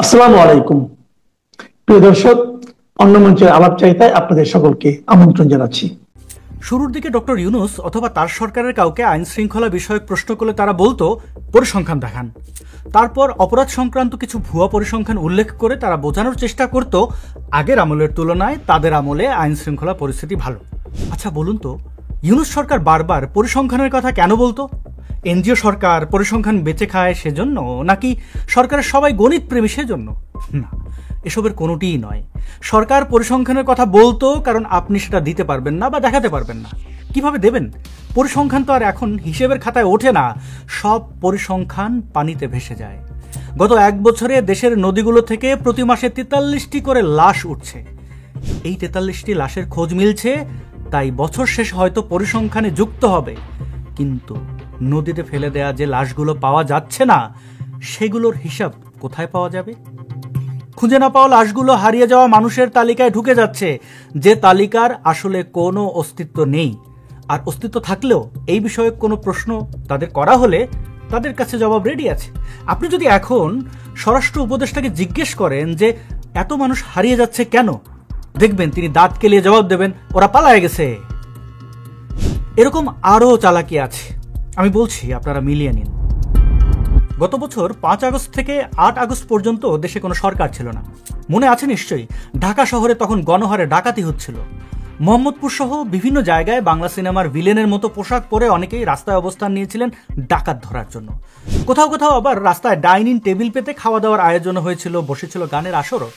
আসসালামু আলাইকুম। প্রিয় দর্শক, অন্য মঞ্চের আলাপচারিতায় আপনাদের সকলকে আমন্ত্রণ জানাচ্ছি। শুরুর দিকে ডক্টর ইউনূস অথবা তার সরকারের কাউকে আইন শৃঙ্খলা বিষয়ক প্রশ্ন করলে তারা বলতো পরিসংখ্যান দেখান। তারপর অপরাধ সংক্রান্ত কিছু ভুয়া পরিসংখ্যান উল্লেখ করে তারা বোঝানোর চেষ্টা করত আগের আমলের তুলনায় তাদের আমলে আইন শৃঙ্খলা পরিস্থিতি ভালো। আচ্ছা বলুন তো, ইউনূস সরকার বারবার পরিসংখ্যানের কথা কেন বলতো? এনজিও সরকার পরিসংখ্যান বেঁচে খায় সেজন্য, নাকি সরকারের সবাই গণিত প্রেমী সেজন্য? না, এসবের কোনোটিই নয়। সরকার পরিসংখ্যানের কথা বলতো কারণ আপনি সেটা দিতে পারবেন না বা দেখাতে পারবেন না। কিভাবে দেবেন? পরিসংখ্যান তো আর এখন হিসেবের খাতায় ওঠে না, সব পরিসংখ্যান পানিতে ভেসে যায়। গত 1 বছরে দেশের নদীগুলো থেকে প্রতি মাসে 43টি করে লাশ উঠছে। এই 43টি লাশের খোঁজ মিলছে, তাই বছর শেষে হয়তো পরিসংখ্যানে যুক্ত হবে। কিন্তু নদীতে ফেলে দেয়া যে লাশগুলো পাওয়া যাচ্ছে না, সেগুলোর হিসাব কোথায় পাওয়া যাবে? খুঁজে না পাওয়া লাশগুলো হারিয়ে যাওয়া মানুষের তালিকায় ঢুকে যাচ্ছে, যে তালিকার আসলে কোনো অস্তিত্ব নেই। আর অস্তিত্ব থাকলেও এই বিষয়ে কোনো প্রশ্ন তাদের করা হলে তাদের কাছে জবাব রেডি আছে। আপনি যদি এখন স্বরাষ্ট্র উপদেষ্টাকে জিজ্ঞেস করেন যে এত মানুষ হারিয়ে যাচ্ছে কেন, দেখবেন তিনি দাঁত কেলিয়ে জবাব দেবেন, ওরা পালায়ে গেছে। এরকম আরও চালাকি আছে, আমি বলছি, আপনারা মিলিয়ে নিন। গত বছর 5 আগস্ট থেকে 8 আগস্ট পর্যন্ত দেশে কোনো সরকার ছিল না। মনে আছে নিশ্চয়ই, ঢাকা শহরে তখন গণহারে ডাকাতি হচ্ছিল। মোহাম্মদপুর সহ বিভিন্ন জায়গায় বাংলা সিনেমার ভিলেনের মতো পোশাক পরে অনেকেই রাস্তায় অবস্থান নিয়েছিলেন ডাকাত ধরার জন্য। কোথাও কোথাও আবার রাস্তায় ডাইনিং টেবিল পেতে খাওয়া দাওয়ার আয়োজন হয়েছিল, বসেছিল গানের আসরও।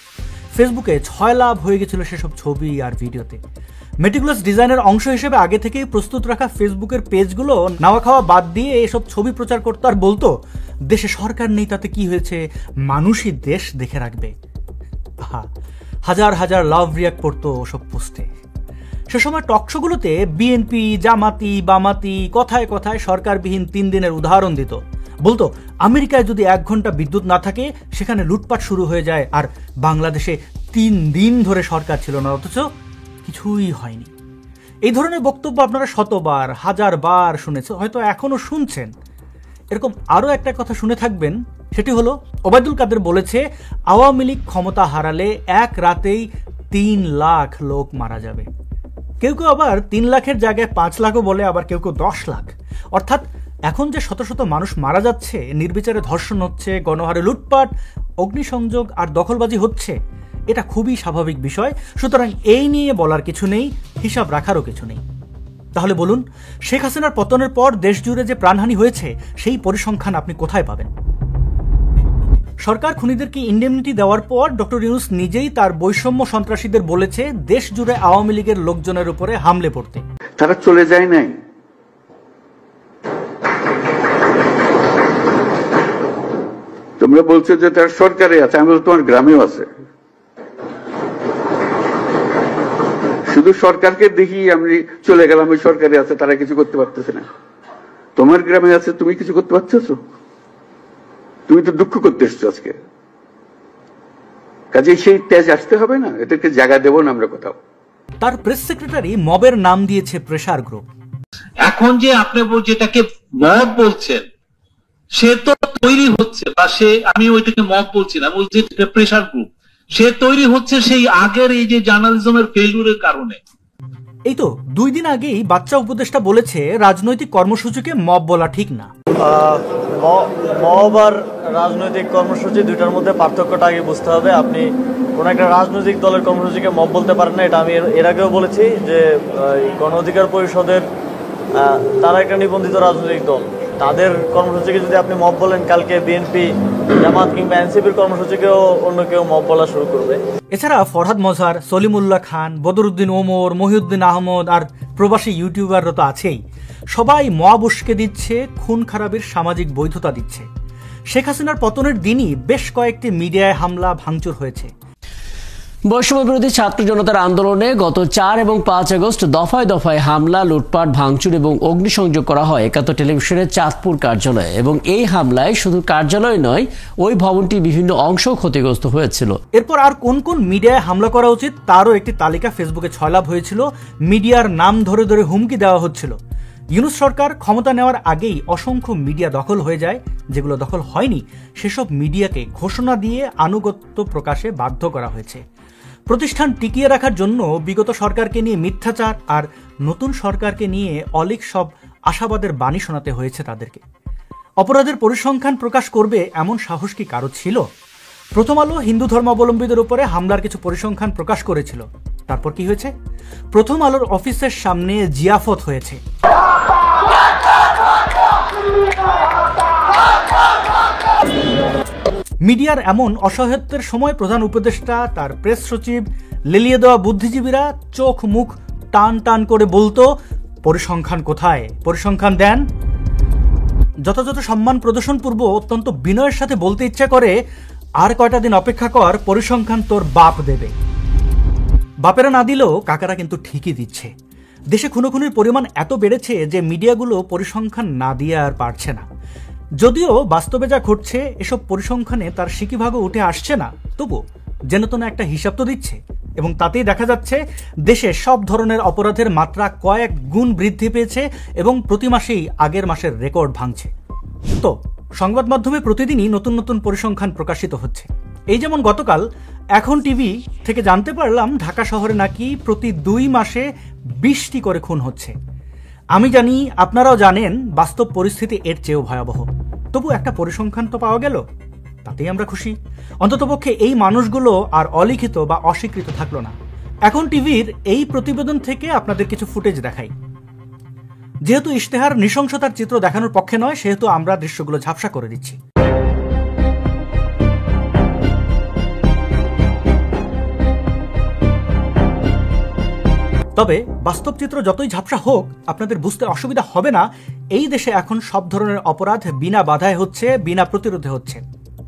ফেসবুকে 6 লাভ হয়ে গেছিল সেসব ছবি আর ভিডিওতে। মেটিকুলাস ডিজাইনের অংশ হিসেবে আগে থেকেই প্রস্তুত রাখা ফেসবুকের পেজগুলো নাওয়া খাওয়া বাদ দিয়ে এসব ছবি প্রচার করতো আর বলতো দেশে সরকার নেই তাতে কি হয়েছে, মানুষই দেশ দেখে রাখবে। হাজার হাজার লাভ রিয়াক্ট করতো ওসব পোস্টে। সে সময় টকশোগুলোতে বিএনপি, জামাতি, বামাতি কথায় কথায় সরকারবিহীন 3 দিনের উদাহরণ দিত। বলতো আমেরিকায় যদি 1 ঘন্টা বিদ্যুৎ না থাকে সেখানে লুটপাট শুরু হয়ে যায়, আর বাংলাদেশে 3 দিন ধরে সরকার ছিল না, অথচ কিছুই হয়নি। এই ধরনের বক্তব্য আপনারা শতবার, হাজারবার শুনেছেন, হয়তো এখনো শুনছেন। এরকম আরও একটা কথা শুনে থাকবেন, সেটি হলো ওবায়দুল কাদের বলেছে আওয়ামী লীগ ক্ষমতা হারালে 1 রাতেই 3 লাখ লোক মারা যাবে। কেউ কেউ আবার 3 লাখের জায়গায় 5 লাখও বলে, আবার কেউ কেউ 10 লাখ। অর্থাৎ এখন যে শত শত মানুষ মারা যাচ্ছে, নির্বিচারে ধর্ষণ হচ্ছে, গণহারে লুটপাট, অগ্নিসংযোগ আর দখলবাজি হচ্ছে, এটা খুবই স্বাভাবিক বিষয়। সুতরাং এই নিয়ে বলার কিছু নেই, হিসাব রাখারও কিছু নেই। তাহলে বলুন, শেখ হাসিনার পতনের পর দেশ জুড়ে যে প্রাণহানি হয়েছে সেই পরিসংখ্যান আপনি কোথায় পাবেন? সরকার খুনিদেরকে ইন্ডেমনিটি দেওয়ার পর ডক্টর ইউনূস নিজেই তার বৈষম্য সন্ত্রাসীদের বলেছে দেশ জুড়ে আওয়ামী লীগের লোকজনের উপরে হামলে পড়তে। তারা চলে যায় নাই, তোমরা বলছো যে তার সরকারে আছে, আমি বলছি তোমার গ্রামেও আছে। শুধু সরকারকে দেখি আমি চলে গেলাম, ওই সরকারে আছে, তারা কিছু করতে পারতেছে না। তোমার গ্রামে আছে, তুমি কিছু করতে পারতেছো? তুমি তো দুঃখ করতে এসছো আজকে, কাজে সেই তেজ আসতে হবে না, এটাকে জায়গা দেবো না আমরা কোথাও। তার প্রেস সেক্রেটারি মবের নাম দিয়েছে প্রেসার গ্রুপ। এখন যে আপনি যেটাকে মব বলছেন, সে তো তৈরি হচ্ছে, বা সে, আমি ওইটাকে মব বলছি না, বলছি প্রেসার গ্রুপ। সে তৈরি হচ্ছে সেই আগের এই যে জার্নালিজমের ফেলিউরের কারণে। এই তো 2 দিন আগেই বাচ্চা উপদেষ্টা বলেছে রাজনৈতিক কর্মসূচিকে মব বলা ঠিক না। মব আর রাজনৈতিক কর্মসূচি দুইটার মধ্যে পার্থক্যটা আগে বুঝতে হবে। আপনি কোন একটা রাজনৈতিক দলের কর্মসূচিকে মব বলতে পারেন না, এটা আমি এর আগেও বলেছি যে গণ অধিকার পরিষদের তারা একটা নিবন্ধিত রাজনৈতিক দল, তাদের কর্মসূচিকে যদি আপনি মব বলেন, কালকে বিএনপি, জামাত কিংবা এনসিপির কর্মসূচিকেও অন্য কেউ মব বলা শুরু করবে। এছাড়া ফরহাদ মজহার, সলিমুল্লাহ খান, বদরুদ্দিন ওমর, মহিউদ্দিন আহমদ আর প্রবাসী ইউটিউবাররা তো আছেই। সবাই মব উস্কে দিচ্ছে, খুন খারাপের সামাজিক বৈধতা দিচ্ছে। শেখ হাসিনার পতনের দিনই বেশ কয়েকটি মিডিয়ায় হামলা ভাঙচুর হয়েছে। বৈষম্য বিরোধী ছাত্র জনতার আন্দোলনে গত 4 এবং 5 আগস্ট দফায় দফায় হামলা, লুটপাট, ভাঙচুর এবং অগ্নিসংযোগ করা হয় 71 টেলিভিশনের চাঁদপুর কার্যালয়ে। এবং এই হামলায় শুধু কার্যালয় নয়, ওই ভবনটির বিভিন্ন অংশ ক্ষতিগ্রস্ত হয়েছিল। এরপর আর কোন কোন মিডিয়ায় হামলা করা উচিত তারও একটি তালিকা ফেসবুকে ছয়লাভ হয়েছিল। মিডিয়ার নাম ধরে ধরে হুমকি দেওয়া হচ্ছিল। ইউনূস সরকার ক্ষমতা নেওয়ার আগেই অসংখ্য মিডিয়া দখল হয়ে যায়, যেগুলো দখল হয়নি সেসব মিডিয়াকে ঘোষণা দিয়ে আনুগত্য প্রকাশে বাধ্য করা হয়েছে। প্রতিষ্ঠান টিকিয়ে রাখার জন্য বিগত সরকারকে নিয়ে মিথ্যাচার আর নতুন সরকারকে নিয়ে অলীক সব আশাবাদের বাণী শোনাতে হয়েছে তাদেরকে। অপরাধের পরিসংখ্যান প্রকাশ করবে এমন সাহস কি কারো ছিল? প্রথম আলো হিন্দু ধর্মাবলম্বীদের উপরে হামলার কিছু পরিসংখ্যান প্রকাশ করেছিল। তারপর কি হয়েছে? প্রথম আলোর অফিসের সামনে জিয়াফত হয়েছে। মিডিয়ার এমন অসহায়ত্বের সময় প্রধান উপদেষ্টা, তার প্রেস সচিব, লেলিয়ে দেওয়া বুদ্ধিজীবীরা চোখ মুখ টান টান করে বলতো, পরিসংখ্যান কোথায়, পরিসংখ্যান দেন। যথাযথ সম্মান প্রদর্শন পূর্ব অত্যন্ত বিনয়ের সাথে বলতে ইচ্ছা করে, আর কয়টা দিন অপেক্ষা কর, পরিসংখ্যান তোর বাপ দেবে। বাপেরা না দিলেও কাকারা কিন্তু ঠিকই দিচ্ছে। দেশে খুনোখুনির পরিমাণ এত বেড়েছে যে মিডিয়াগুলো পরিসংখ্যান না দিয়ে আর পারছে না। যদিও বাস্তবে যা ঘটছে এসব পরিসংখ্যানে তার সিকিভাগও উঠে আসছে না, তবু যেন তেন একটা হিসাব তো দিচ্ছে, এবং তাতেই দেখা যাচ্ছে দেশে সব ধরনের অপরাধের মাত্রা কয়েক গুণ বৃদ্ধি পেয়েছে এবং প্রতি মাসেই আগের মাসের রেকর্ড ভাঙছে। তো সংবাদ মাধ্যমে প্রতিদিনই নতুন নতুন পরিসংখ্যান প্রকাশিত হচ্ছে। এই যেমন গতকাল এখন টিভি থেকে জানতে পারলাম ঢাকা শহরে নাকি প্রতি 2 মাসে 20টি করে খুন হচ্ছে। আমি জানি, আপনারাও জানেন, বাস্তব পরিস্থিতি এর চেয়েও ভয়াবহ। তবু একটা পরিসংখ্যান তো পাওয়া গেল, তাতেই আমরা খুশি। অন্ততপক্ষে এই মানুষগুলো আর অলিখিত বা অস্বীকৃত থাকলো না। এখন টিভির এই প্রতিবেদন থেকে আপনাদের কিছু ফুটেজ দেখাই। যেহেতু ইশতেহার নৃশংসতার চিত্র দেখানোর পক্ষে নয়, সেহেতু আমরা দৃশ্যগুলো ঝাপসা করে দিচ্ছি। তবে বাস্তব চিত্র যতই ঝাপসা হোক, আপনাদের বুঝতে অসুবিধা হবে না, এই দেশে এখন সব ধরনের অপরাধ বিনা বাধায় হচ্ছে, বিনা প্রতিরোধে হচ্ছে।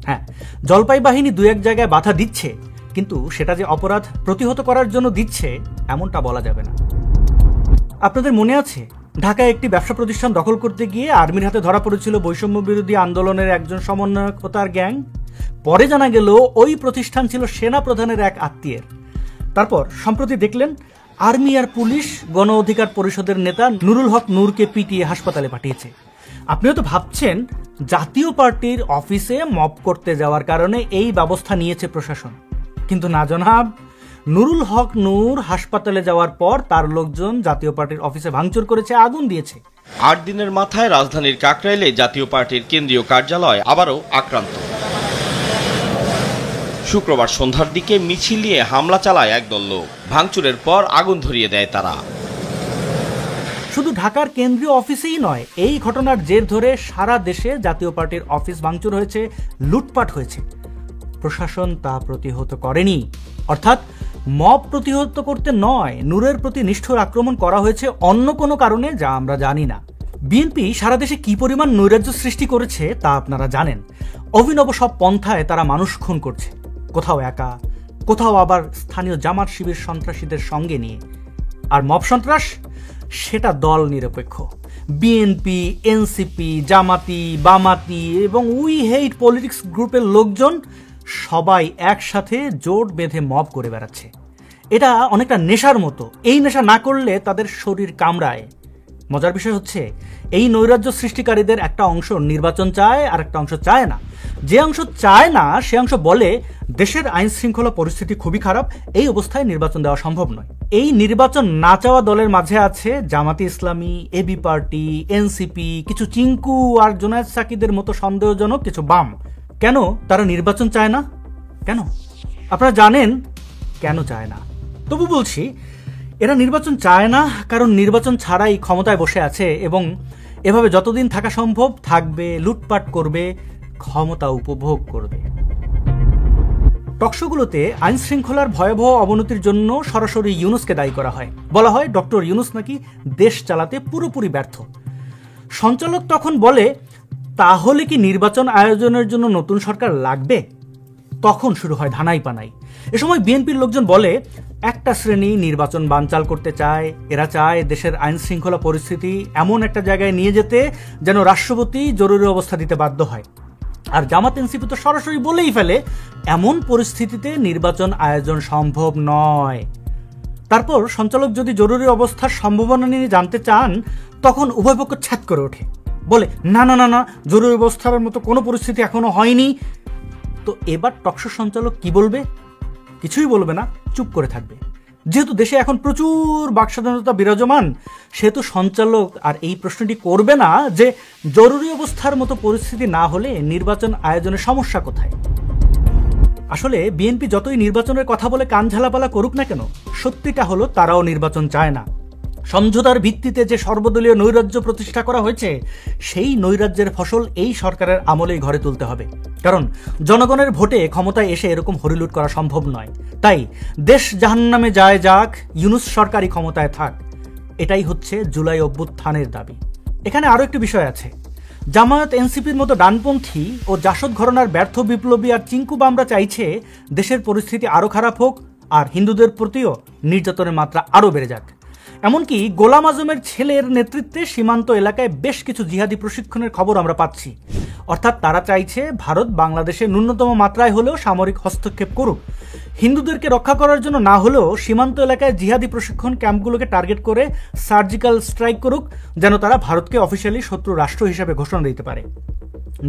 হ্যাঁ, জলপাই বাহিনী 2-1 জায়গায় বাধা দিচ্ছে, কিন্তু সেটা যে অপরাধ প্রতিহত করার জন্য দিচ্ছে এমনটা বলা যাবে না। আপনাদের মনে আছে, ঢাকায় একটি ব্যবসা প্রতিষ্ঠান দখল করতে গিয়ে আর্মির হাতে ধরা পড়েছিল বৈষম্য বিরোধী আন্দোলনের একজন সমন্বয়ক ও তার গ্যাং। পরে জানা গেল ওই প্রতিষ্ঠান ছিল সেনা প্রধানের এক আত্মীয়ের। তারপর সম্প্রতি দেখলেন আর্মি আর পুলিশ গণ অধিকার পরিষদের নেতা নুরুল হক নূরকে পিটিয়ে হাসপাতালে পাঠিয়েছে। আপনিও তো ভাবছেন জাতীয় পার্টির অফিসে মব করতে যাওয়ার কারণে এই ব্যবস্থা নিয়েছে প্রশাসন, কিন্তু না জনাব, নুরুল হক নূর হাসপাতালে যাওয়ার পর তার লোকজন জাতীয় পার্টির অফিসে ভাঙচুর করেছে, আগুন দিয়েছে। 8 দিনের মাথায় রাজধানীর কাকরাইলে জাতীয় পার্টির কেন্দ্রীয় কার্যালয় আবারও আক্রান্ত। শুক্রবার সন্ধ্যার দিকে মিছিল নিয়ে হামলা চালায় একদল লোক। ভাঙচুরের পর আগুন ধরিয়ে দেয় তারা। শুধু ঢাকার কেন্দ্রীয় অফিসেই নয়, এই ঘটনার জের ধরে সারা দেশে জাতীয় পার্টির অফিস ভাঙচুর হয়েছে, লুটপাট হয়েছে। প্রশাসন তা প্রতিহত করেনি, অর্থাৎ মব প্রতিহত করতে নয়, নূরের প্রতি নিষ্ঠুর আক্রমণ করা হয়েছে অন্য কোনো কারণে, যা আমরা জানি না। বিএনপি সারা দেশে কি পরিমাণ নৈরাজ্য সৃষ্টি করেছে তা আপনারা জানেন। অভিনব সব পন্থায় তারা মানুষ খুন করছে, কোথাও একা, কোথাও আবার স্থানীয় জামাত শিবির সন্ত্রাসীদের সঙ্গে নিয়ে। আর মব সন্ত্রাস, সেটা দল নিরপেক্ষ। বিএনপি, এনসিপি, জামাতি, বামাতি এবং উই হেইট পলিটিক্স গ্রুপের লোকজন সবাই একসাথে জোট বেঁধে মব করে বেড়াচ্ছে। এটা অনেকটা নেশার মতো। এই নেশা না করলে তাদের শরীর কামড়ায়। মজার বিষয় হচ্ছে, এই নৈরাজ্য সৃষ্টিকারীদের একটা অংশ নির্বাচন চায় আর একটা অংশ চায় না। যে অংশ চায় না সে অংশ বলে দেশের আইন শৃঙ্খলা পরিস্থিতি খুবই খারাপ, এই অবস্থায় নির্বাচন দেওয়া সম্ভব নয়। এই নির্বাচন না চাওয়া দলের মাঝে আছে জামাতি ইসলামী, এবি পার্টি, এনসিপি, কিছু চিঙ্কু আর জোনায়েদ সাকিদের মতো সন্দেহজনক কিছু বাম। কেন তারা নির্বাচন চায় না? কেন? আপনারা জানেন কেন চায় না। তবু বলছি, এরা নির্বাচন চায় না কারণ নির্বাচন ছাড়াই ক্ষমতায় বসে আছে এবং এভাবে যতদিন থাকা সম্ভব থাকবে, লুটপাট করবে, ক্ষমতা উপভোগ করবে। টকশোগুলোতে আইন শৃঙ্খলার ভয়াবহ অবনতির জন্য সরাসরি ইউনূসকে দায়ী করা হয়। বলা হয় ডক্টর ইউনূস নাকি দেশ চালাতে পুরোপুরি ব্যর্থ। সঞ্চালক তখন বলে, তাহলে কি নির্বাচন আয়োজনের জন্য নতুন সরকার লাগবে? তখন শুরু হয় ধানাই পানাই। এ সময় বিএনপির লোকজন বলে, একটা শ্রেণী নির্বাচন বানচাল করতে চায়, এরা চায় দেশের আইন শৃঙ্খলা পরিস্থিতি এমন একটা জায়গায় নিয়ে যেতে যেন রাষ্ট্রপতি জরুরি অবস্থা দিতে বাধ্য হয়। আর জামাত এনসিপি তো সরাসরি বলেই ফেলে, এমন পরিস্থিতিতে নির্বাচন আয়োজন সম্ভব নয়। তারপর সঞ্চালক যদি জরুরি অবস্থার সম্ভাবনা নিয়ে জানতে চান, তখন উভয় পক্ষ ছ্যাদ করে ওঠে, বলে না না না না, জরুরি অবস্থার মতো কোনো পরিস্থিতি এখনো হয়নি। তো এবার টকশো সঞ্চালক কি বলবে? কিছুই বলবে না, চুপ করে থাকবে। যেহেতু দেশে এখন প্রচুর বাকস্বাধীনতা বিরাজমান, সেহেতু সঞ্চালক আর এই প্রশ্নটি করবে না যে জরুরি অবস্থার মতো পরিস্থিতি না হলে নির্বাচন আয়োজনের সমস্যা কোথায়। আসলে বিএনপি যতই নির্বাচনের কথা বলে কান ঝালাপালা করুক না কেন, সত্যিটা হলো তারাও নির্বাচন চায় না। সমঝোতার ভিত্তিতে যে সর্বদলীয় নৈরাজ্য প্রতিষ্ঠা করা হয়েছে, সেই নৈরাজ্যের ফসল এই সরকারের আমলেই ঘরে তুলতে হবে। কারণ জনগণের ভোটে ক্ষমতায় এসে এরকম হরিলুট করা সম্ভব নয়। তাই দেশ জাহান্নামে যায় যাক, ইউনূস সরকারই ক্ষমতায় থাক, এটাই হচ্ছে জুলাই অভ্যুত্থানের দাবি। এখানে আরও একটি বিষয় আছে। জামায়াত এনসিপির মতো ডানপন্থী ও জাসদ ঘরানার ব্যর্থ বিপ্লবী আর চিঙ্কু বামরা চাইছে দেশের পরিস্থিতি আরও খারাপ হোক আর হিন্দুদের প্রতিও নির্যাতনের মাত্রা আরও বেড়ে যাক। এমনকি গোলাম আজমের ছেলের নেতৃত্বে সীমান্ত এলাকায় বেশ কিছু জিহাদি প্রশিক্ষণের খবর আমরা পাচ্ছি। অর্থাৎ তারা চাইছে ভারত বাংলাদেশে ন্যূনতম মাত্রায় হলেও সামরিক হস্তক্ষেপ করুক, হিন্দুদেরকে রক্ষা করার জন্য না হলেও সীমান্ত এলাকায় জিহাদি প্রশিক্ষণ ক্যাম্পগুলোকে টার্গেট করে সার্জিক্যাল স্ট্রাইক করুক, যেন তারা ভারতকে অফিসিয়ালি শত্রু রাষ্ট্র হিসেবে ঘোষণা দিতে পারে।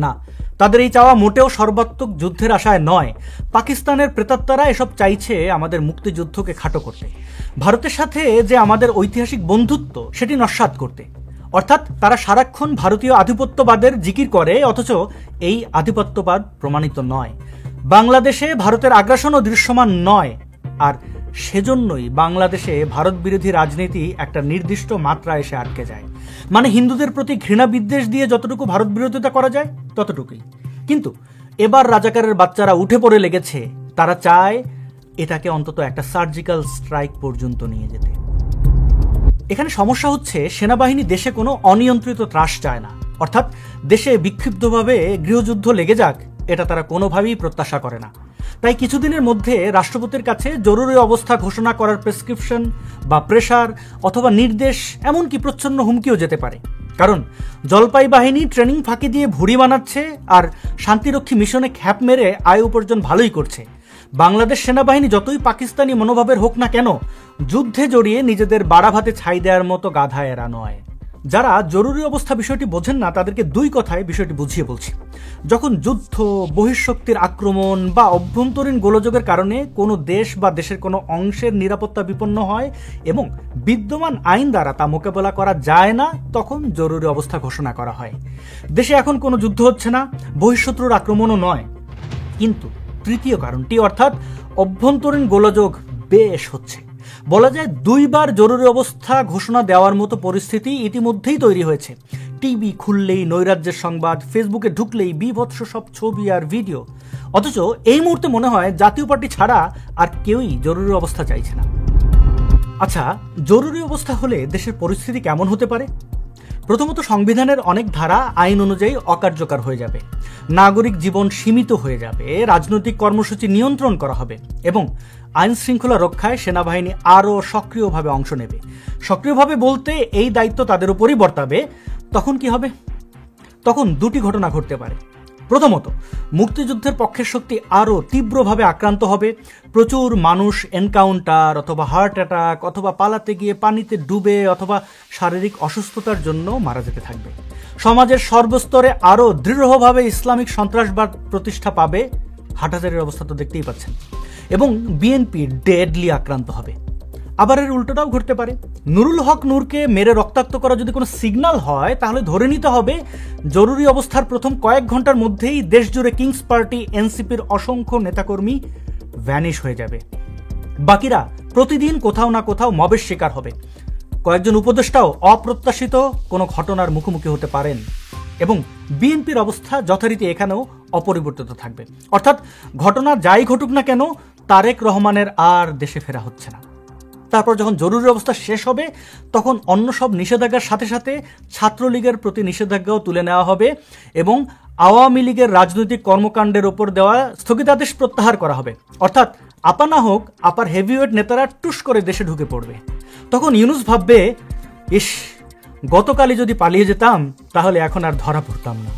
না, তাদের এই চাওয়া মোটেও সর্বাত্মক যুদ্ধের আশায় নয়। পাকিস্তানের প্রেতাত্মারা এসব চাইছে আমাদের মুক্তিযুদ্ধকে খাটো করতে, ভারতের সাথে যে আমাদের ঐতিহাসিক বন্ধুত্ব সেটি নস্যাৎ করতে। অর্থাৎ তারা সারাক্ষণ ভারতীয় আধিপত্যবাদের জিকির করে, অথচ এই আধিপত্যবাদ প্রমাণিত নয়। বাংলাদেশে ভারতের আগ্রাসনও দৃশ্যমান নয়, আর সেজন্যই বাংলাদেশে ভারত বিরোধী রাজনীতি একটা নির্দিষ্ট মাত্রা এসে আটকে যায়। মানে হিন্দুদের প্রতি ঘৃণা বিদ্বেষ দিয়ে যতটুকু ভারত বিরোধিতা করা যায় ততটুকুই। কিন্তু এবার রাজাকারের বাচ্চারা উঠে পড়ে লেগেছে, তারা চায় এটাকে অন্তত একটা সার্জিক্যাল স্ট্রাইক পর্যন্ত নিয়ে যেতে। এখানে সমস্যা হচ্ছে সেনাবাহিনী দেশে কোনো অনিয়ন্ত্রিত ত্রাস চায় না, অর্থাৎ দেশে বিক্ষিপ্তভাবে গৃহযুদ্ধ লেগে যাক, এটা তারা কোনোভাবেই প্রত্যাশা করে না। তাই কিছুদিনের মধ্যে রাষ্ট্রপতির কাছে জরুরি অবস্থা ঘোষণা করার প্রেসক্রিপশন বা প্রেসার অথবা নির্দেশ, এমনকি প্রচ্ছন্ন হুমকিও যেতে পারে। কারণ জলপাই বাহিনী ট্রেনিং ফাঁকি দিয়ে ভুড়ি বানাচ্ছে আর শান্তিরক্ষী মিশনে খ্যাপ মেরে আয় উপার্জন ভালোই করছে। বাংলাদেশ সেনাবাহিনী যতই পাকিস্তানি মনোভাবের হোক না কেন, যুদ্ধে জড়িয়ে নিজেদের বাড়া ভাতে ছাই দেওয়ার মতো গাধা এরা নয়। যারা জরুরি অবস্থা বিষয়টি বোঝেন না, তাদেরকে দুই কথায় বিষয়টি বুঝিয়ে বলছি। যখন যুদ্ধ, বহিঃশক্তির আক্রমণ বা অভ্যন্তরীণ গোলযোগের কারণে কোনো দেশ বা দেশের কোনো অংশের নিরাপত্তা বিপন্ন হয় এবং বিদ্যমান আইন দ্বারা তা মোকাবেলা করা যায় না, তখন জরুরি অবস্থা ঘোষণা করা হয়। দেশে এখন কোনো যুদ্ধ হচ্ছে না, বহিঃশত্রুর আক্রমণও নয়, কিন্তু তৃতীয় কারণটি অর্থাৎ অভ্যন্তরীণ গোলযোগ বেশ হচ্ছে। বলা যায় দুইবার জরুরি অবস্থা ঘোষণা দেওয়ার মতো পরিস্থিতি ইতিমধ্যেই তৈরি হয়েছে। টিভি খুললেই নৈরাজ্যের সংবাদ, ফেসবুকে ঢুকলেই বিভৎস সব ছবি আর ভিডিও। অথচ এই মুহূর্তে মনে হয় জাতীয় পার্টি ছাড়া আর কেউই জরুরি অবস্থা চাইছে না। আচ্ছা, জরুরি অবস্থা হলে দেশের পরিস্থিতি কেমন হতে পারে? প্রথমত, সংবিধানের অনেক ধারা আইন অনুযায়ী অকার্যকর হয়ে যাবে, নাগরিক জীবন সীমিত হয়ে যাবে, রাজনৈতিক কর্মসূচি নিয়ন্ত্রণ করা হবে এবং আইন শৃঙ্খলা রক্ষায় সেনাবাহিনী আরও সক্রিয়ভাবে অংশ নেবে। সক্রিয়ভাবে বলতে এই দায়িত্ব তাদের উপরই বর্তাবে। তখন কি হবে? তখন দুটি ঘটনা ঘটতে পারে। প্রথমত, মুক্তিযুদ্ধের পক্ষের শক্তি আরও তীব্রভাবে আক্রান্ত হবে। প্রচুর মানুষ এনকাউন্টার অথবা হার্ট অ্যাটাক অথবা পালাতে গিয়ে পানিতে ডুবে অথবা শারীরিক অসুস্থতার জন্য মারা যেতে থাকবে। সমাজের সর্বস্তরে আরও দৃঢ়ভাবে ইসলামিক সন্ত্রাসবাদ প্রতিষ্ঠা পাবে। হাটহাজারির অবস্থা তো দেখতেই পাচ্ছেন। এবং বিএনপি ডেডলি আক্রান্ত হবে। আবার এর উল্টোটাও ঘটতে পারে। নুরুল হক নূরকে মেরে রক্তাক্ত করা যদি কোনো সিগন্যাল হয়, তাহলে ধরে নিতে হবে জরুরি অবস্থার প্রথম কয়েক ঘন্টার মধ্যেই দেশজুড়ে কিংস পার্টি, এনসিপির অসংখ্য নেতাকর্মী ভ্যানিশ হয়ে যাবে। বাকিরা প্রতিদিন কোথাও না কোথাও মবের শিকার হবে। কয়েকজন উপদেষ্টাও অপ্রত্যাশিত কোনো ঘটনার মুখোমুখি হতে পারেন এবং বিএনপির অবস্থা যথারীতি এখানেও অপরিবর্তিত থাকবে। অর্থাৎ ঘটনা যাই ঘটুক না কেন, তারেক রহমানের আর দেশে ফেরা হচ্ছে না। তারপর যখন জরুরি অবস্থা শেষ হবে, তখন অন্য সব নিষেধাজ্ঞার সাথে সাথে ছাত্রলীগের প্রতি নিষেধাজ্ঞাও তুলে নেওয়া হবে এবং আওয়ামী লীগের রাজনৈতিক কর্মকাণ্ডের ওপর দেওয়া স্থগিতাদেশ প্রত্যাহার করা হবে। অর্থাৎ আপা না হোক আপার হেভিওয়েট নেতারা টুস করে দেশে ঢুকে পড়বে। তখন ইউনূস ভাববে, ইস, গতকালই যদি পালিয়ে যেতাম তাহলে এখন আর ধরা পড়তাম না।